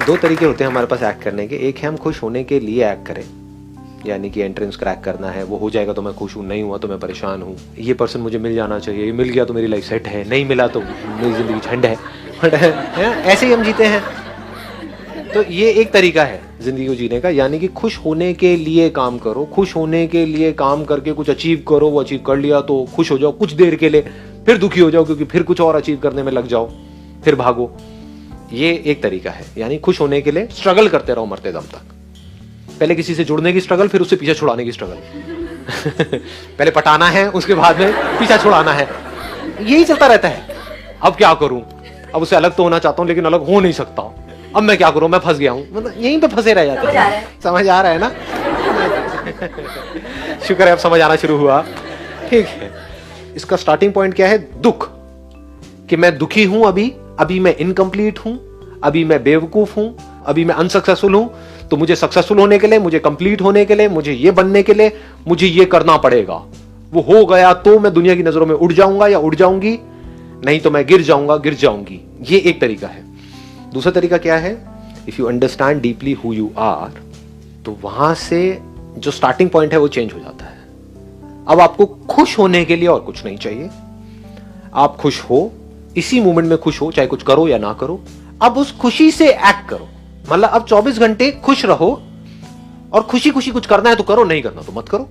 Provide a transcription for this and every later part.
दो तरीके होते हैं हमारे पास एक्ट करने के। एक है हम खुश होने के लिए एक्ट करें, यानी कि एंट्रेंस क्रैक करना है, वो हो जाएगा तो मैं खुश हूँ, नहीं हुआ तो मैं परेशान हूँ, ये पर्सन मुझे मिल जाना चाहिए, ये मिल गया तो मेरी लाइफ सेट है, नहीं मिला तो मेरी जिंदगी झंड है। ऐसे ही हम जीते हैं। तो ये एक तरीका है जिंदगी को जीने का, यानी कि खुश होने के लिए काम करो, खुश होने के लिए काम करके कुछ अचीव करो, वो अचीव कर लिया तो खुश हो जाओ कुछ देर के लिए, फिर दुखी हो जाओ क्योंकि फिर कुछ और अचीव करने में लग जाओ, फिर भागो। ये एक तरीका है, यानी खुश होने के लिए स्ट्रगल करते रहो मरते दम तक। पहले किसी से जुड़ने की स्ट्रगल, फिर उससे पीछा छुड़ाने की स्ट्रगल। पहले पटाना है, उसके बाद में पीछा छुड़ाना है, यही चलता रहता है। अब क्या करूं, अब उससे अलग तो होना चाहता हूं लेकिन अलग हो नहीं सकता, अब मैं क्या करूं, मैं फंस गया हूं, मतलब यहीं पे फंसे रह जाते हैं। समझ आ रहा है ना? शुक्र है अब समझ आना शुरू हुआ। ठीक है, इसका स्टार्टिंग पॉइंट क्या है? दुख, कि मैं दुखी हूं, अभी मैं इनकम्प्लीट हूं, अभी मैं बेवकूफ हूं, अभी मैं अनसक्सेसफुल हूं, तो मुझे सक्सेसफुल होने के लिए, मुझे कंप्लीट होने के लिए, मुझे ये बनने के लिए मुझे ये करना पड़ेगा। वो हो गया तो मैं दुनिया की नजरों में उड़ जाऊंगा या उड़ जाऊंगी, नहीं तो मैं गिर जाऊंगा, गिर जाऊंगी। ये एक तरीका है। दूसरा तरीका क्या है? If you understand deeply who you are, तो वहां से जो स्टार्टिंग पॉइंट है वो चेंज हो जाता है। अब आपको खुश होने के लिए और कुछ नहीं चाहिए। आप खुश हो, इसी मोमेंट में खुश हो, चाहे कुछ करो या ना करो। अब उस खुशी से एक्ट करो, मतलब अब 24 घंटे खुश रहो, और खुशी खुशी कुछ करना है तो करो, नहीं करना तो मत करो।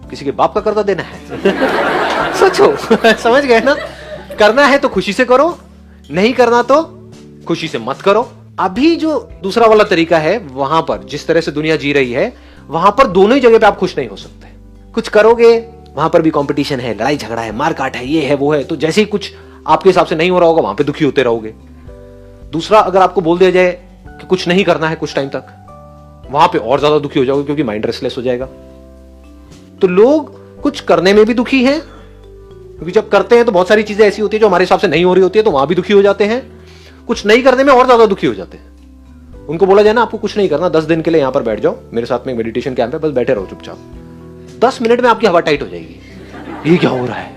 किसी के बाप का कर्जा देना है? सोचो। समझ गए ना? करना है तो खुशी से करो, नहीं करना तो खुशी से मत करो। अभी जो दूसरा वाला तरीका है, वहां पर जिस तरह से दुनिया जी रही है, वहां पर दोनों ही जगह पे आप खुश नहीं हो सकते। कुछ करोगे, वहां पर भी कंपटीशन है, लड़ाई झगड़ा है, मारकाट है, ये है वो है, तो जैसे ही कुछ आपके हिसाब से नहीं हो रहा होगा, वहां पे दुखी होते रहोगे। दूसरा, अगर आपको बोल दिया जाए कि कुछ नहीं करना है कुछ टाइम तक, वहां पे और ज्यादा दुखी हो जाओगे क्योंकि माइंड रेस्टलेस हो जाएगा। तो लोग कुछ करने में भी दुखी हैं, क्योंकि जब करते हैं तो बहुत सारी चीजें ऐसी होती है जो हमारे हिसाब से नहीं हो रही होती है, तो वहां भी दुखी हो जाते हैं। कुछ नहीं करने में और ज्यादा दुखी हो जाते हैं। उनको बोला जाए ना, आपको कुछ नहीं करना, 10 दिन के लिए यहां पर बैठ जाओ, मेरे साथ में मेडिटेशन कैंप है, बस बैठे रहो चुपचाप, 10 मिनट में आपकी हवा टाइट हो जाएगी। ये क्या हो रहा है,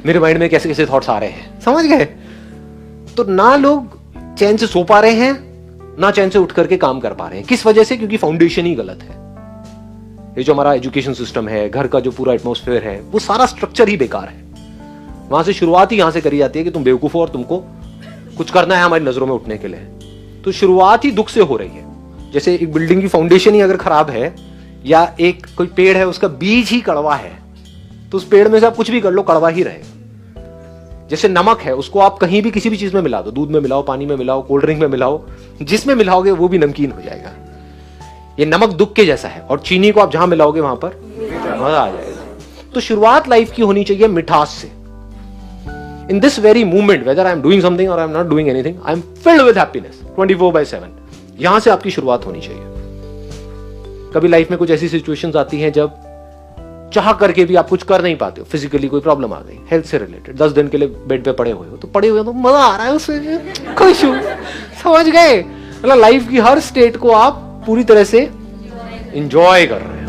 मेरे माइंड में कैसे कैसे थॉट्स आ रहे हैं, समझ गए? तो ना लोग चैन से सो पा रहे हैं, ना चैन से उठ करके काम कर पा रहे हैं। किस वजह से? क्योंकि फाउंडेशन ही गलत है। ये जो हमारा एजुकेशन सिस्टम है, घर का जो पूरा एटमॉस्फेयर है, वो सारा स्ट्रक्चर ही बेकार है। वहां से शुरुआत ही यहां से करी जाती है कि तुम बेवकूफ हो और तुमको कुछ करना है हमारी नजरों में उठने के लिए। तो शुरुआत ही दुख से हो रही है। जैसे एक बिल्डिंग की फाउंडेशन ही अगर खराब है, या एक कोई पेड़ है उसका बीज ही कड़वा है, तो उस पेड़ में से आप कुछ भी कर लो, कड़वा ही रहेगा। जैसे नमक है, उसको आप कहीं भी किसी भी चीज में मिला दो, दूध में मिलाओ, पानी में मिलाओ, कोल्ड ड्रिंक में मिलाओ, जिसमें मिलाओगे वो भी नमकीन हो जाएगा। ये नमक दुख के जैसा है, और चीनी को आप जहां मिलाओगे वहां पर मजा आ जाएगा। तो शुरुआत लाइफ की होनी चाहिए मिठास से। In this very moment, whether I am doing something or I am not doing anything, I am filled with happiness 24/7. यहां से आपकी शुरुआत होनी चाहिए। कभी लाइफ में कुछ ऐसी सिचुएशंस आती हैं जब चाह करके भी आप कुछ कर नहीं पाते हो, फिजिकली कोई प्रॉब्लम आ गई, हेल्थ से रिलेटेड, 10 दिन के लिए बेड पे पड़े हुए हो, तो पड़े हुए तो मजा आ रहा है उसमें, खुश हूं, समझ गए? मतलब लाइफ की हर स्टेट को आप पूरी तरह से एंजॉय कर रहे हैं।